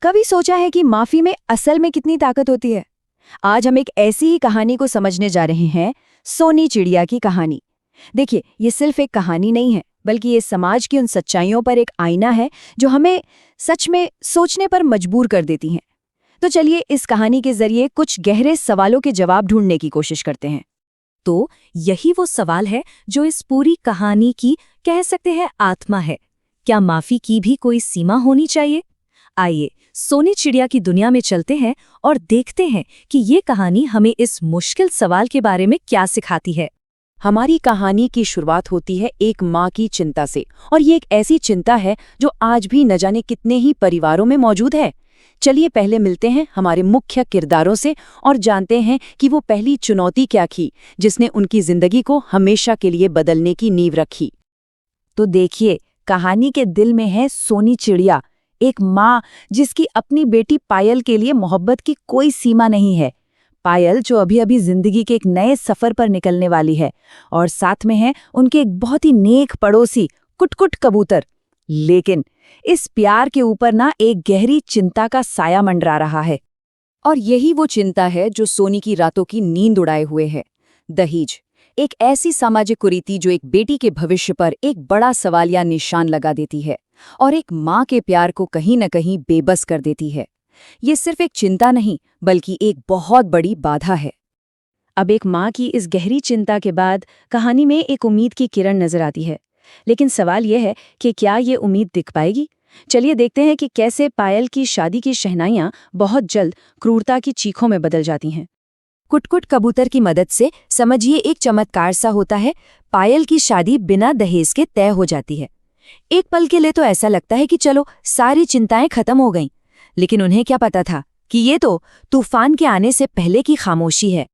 कभी सोचा है कि माफी में असल में कितनी ताकत होती है? आज हम एक ऐसी ही कहानी को समझने जा रहे हैं, सोनी चिड़िया की कहानी। देखिए, ये सिर्फ एक कहानी नहीं है, बल्कि ये समाज की उन सच्चाइयों पर एक आईना है जो हमें सच में सोचने पर मजबूर कर देती हैं। तो चलिए इस कहानी के जरिए कुछ गहरे सवालों के जवाब ढूंढने की कोशिश करते हैं। तो यही वो सवाल है जो इस पूरी कहानी की कह सकते हैं आत्मा है। क्या माफी की भी कोई सीमा होनी चाहिए? आइए सोनी चिड़िया की दुनिया में चलते हैं और देखते हैं कि ये कहानी हमें इस मुश्किल सवाल के बारे में क्या सिखाती है। हमारी कहानी की शुरुआत होती है एक माँ की चिंता से, और ये एक ऐसी चिंता है जो आज भी न जाने कितने ही परिवारों में मौजूद है। चलिए पहले मिलते हैं हमारे मुख्य किरदारों से और जानते हैं कि वो पहली चुनौती क्या थी जिसने उनकी जिंदगी को हमेशा के लिए बदलने की नींव रखी। तो देखिए, कहानी के दिल में है सोनी चिड़िया, एक माँ जिसकी अपनी बेटी पायल के लिए मोहब्बत की कोई सीमा नहीं है। पायल जो अभी अभी जिंदगी के एक नए सफर पर निकलने वाली है, और साथ में है उनके एक बहुत ही नेक पड़ोसी कुटकुट कबूतर। लेकिन इस प्यार के ऊपर ना एक गहरी चिंता का साया मंडरा रहा है। और यही वो चिंता है जो सोनी की रातों की नींद उड़ाए हुए है। दहेज, एक ऐसी सामाजिक कुरीति जो एक बेटी के भविष्य पर एक बड़ा सवालिया निशान लगा देती है और एक माँ के प्यार को कहीं न कहीं बेबस कर देती है। ये सिर्फ एक चिंता नहीं, बल्कि एक बहुत बड़ी बाधा है। अब एक माँ की इस गहरी चिंता के बाद कहानी में एक उम्मीद की किरण नजर आती है। लेकिन सवाल यह है कि क्या ये उम्मीद दिख पाएगी? चलिए देखते हैं कि कैसे पायल की शादी की शहनाइयाँ बहुत जल्द क्रूरता की चीखों में बदल जाती हैं। कुटकुट कबूतर की मदद से समझिए एक चमत्कार सा होता है। पायल की शादी बिना दहेज के तय हो जाती है। एक पल के लिए तो ऐसा लगता है कि चलो सारी चिंताएं खत्म हो गईं, लेकिन उन्हें क्या पता था कि ये तो तूफान के आने से पहले की खामोशी है।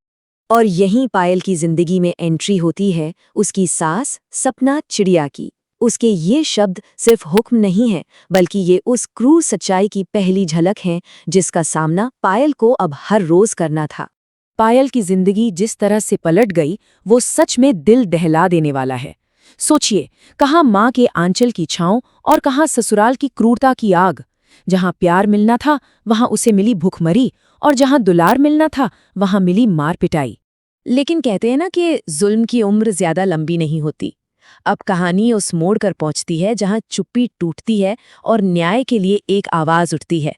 और यहीं पायल की जिंदगी में एंट्री होती है उसकी सास सपना चिड़िया की। उसके ये शब्द सिर्फ हुक्म नहीं है, बल्कि ये उस क्रूर सच्चाई की पहली झलक है जिसका सामना पायल को अब हर रोज करना था। पायल की जिंदगी जिस तरह से पलट गई, वो सच में दिल दहला देने वाला है। सोचिए, कहाँ माँ के आंचल की छाँव और कहाँ ससुराल की क्रूरता की आग। जहाँ प्यार मिलना था वहाँ उसे मिली भूखमरी, और जहाँ दुलार मिलना था वहाँ मिली मार पिटाई। लेकिन कहते हैं ना कि जुल्म की उम्र ज्यादा लंबी नहीं होती। अब कहानी उस मोड़ कर पहुंचती है जहाँ चुप्पी टूटती है और न्याय के लिए एक आवाज उठती है।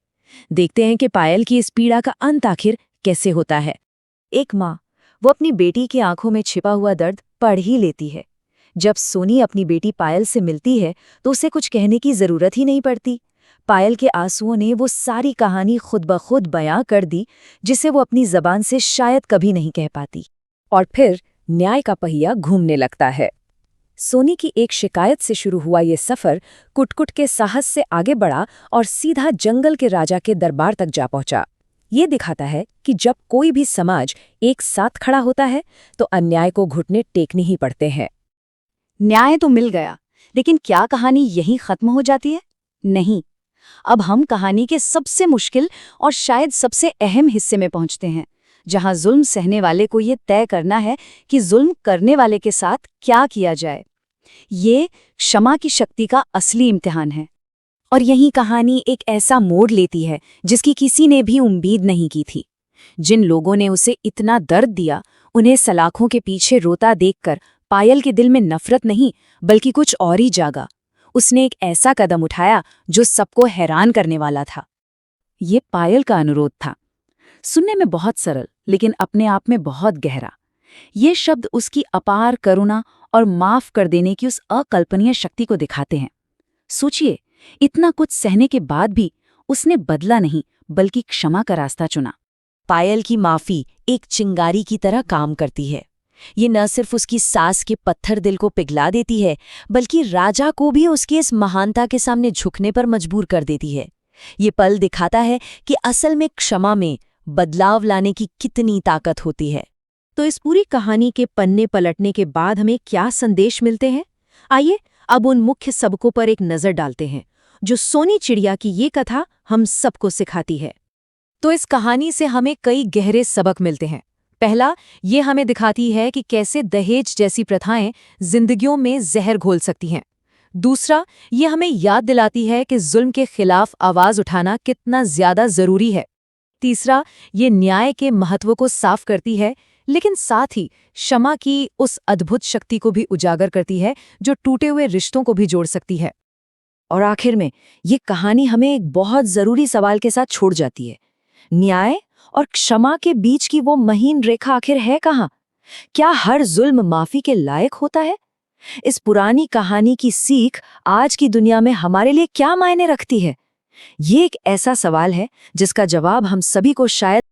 देखते हैं कि पायल की इस पीड़ा का अंत आखिर कैसे होता है। एक माँ, वो अपनी बेटी की आंखों में छिपा हुआ दर्द पढ़ ही लेती है। जब सोनी अपनी बेटी पायल से मिलती है तो उसे कुछ कहने की जरूरत ही नहीं पड़ती। पायल के आंसुओं ने वो सारी कहानी खुद ब खुद बयां कर दी जिसे वो अपनी जबान से शायद कभी नहीं कह पाती। और फिर न्याय का पहिया घूमने लगता है। सोनी की एक शिकायत से शुरू हुआ ये सफर कुटकुट के साहस से आगे बढ़ा और सीधा जंगल के राजा के दरबार तक जा पहुंचा। ये दिखाता है कि जब कोई भी समाज एक साथ खड़ा होता है तो अन्याय को घुटने टेकने ही पड़ते हैं। न्याय तो मिल गया, लेकिन क्या कहानी यहीं खत्म हो जाती है? नहीं। अब हम कहानी के सबसे मुश्किल और शायद सबसे अहम हिस्से में पहुंचते हैं, जहां जुल्म सहने वाले को ये तय करना है कि जुल्म करने वाले के साथ क्या किया जाए। ये क्षमा की शक्ति का असली इम्तिहान है। और यही कहानी एक ऐसा मोड़ लेती है जिसकी किसी ने भी उम्मीद नहीं की थी। जिन लोगों ने उसे इतना दर्द दिया, उन्हें सलाखों के पीछे रोता देखकर पायल के दिल में नफरत नहीं, बल्कि कुछ और ही जागा। उसने एक ऐसा कदम उठाया जो सबको हैरान करने वाला था। ये पायल का अनुरोध था। सुनने में बहुत सरल, लेकिन अपने आप में बहुत गहरा। ये शब्द उसकी अपार करुणा और माफ कर देने की उस अकल्पनीय शक्ति को दिखाते हैं। सोचिए, इतना कुछ सहने के बाद भी उसने बदला नहीं, बल्कि क्षमा का रास्ता चुना। पायल की माफी एक चिंगारी की तरह काम करती है। ये न सिर्फ उसकी सास के पत्थर दिल को पिघला देती है, बल्कि राजा को भी उसकी इस महानता के सामने झुकने पर मजबूर कर देती है। ये पल दिखाता है कि असल में क्षमा में बदलाव लाने की कितनी ताकत होती है। तो इस पूरी कहानी के पन्ने पलटने के बाद हमें क्या संदेश मिलते हैं? आइए अब उन मुख्य सबकों पर एक नजर डालते हैं जो सोनी चिड़िया की ये कथा हम सबको सिखाती है। तो इस कहानी से हमें कई गहरे सबक मिलते हैं। पहला, ये हमें दिखाती है कि कैसे दहेज जैसी प्रथाएं जिंदगियों में जहर घोल सकती हैं। दूसरा, ये हमें याद दिलाती है कि जुल्म के खिलाफ आवाज उठाना कितना ज्यादा जरूरी है। तीसरा, ये न्याय के महत्व को साफ करती है, लेकिन साथ ही क्षमा की उस अद्भुत शक्ति को भी उजागर करती है जो टूटे हुए रिश्तों को भी जोड़ सकती है। और आखिर में ये कहानी हमें एक बहुत जरूरी सवाल के साथ छोड़ जाती है। न्याय और क्षमा के बीच की वो महीन रेखा आखिर है कहाँ? क्या हर जुल्म माफी के लायक होता है? इस पुरानी कहानी की सीख आज की दुनिया में हमारे लिए क्या मायने रखती है? ये एक ऐसा सवाल है जिसका जवाब हम सभी को शायद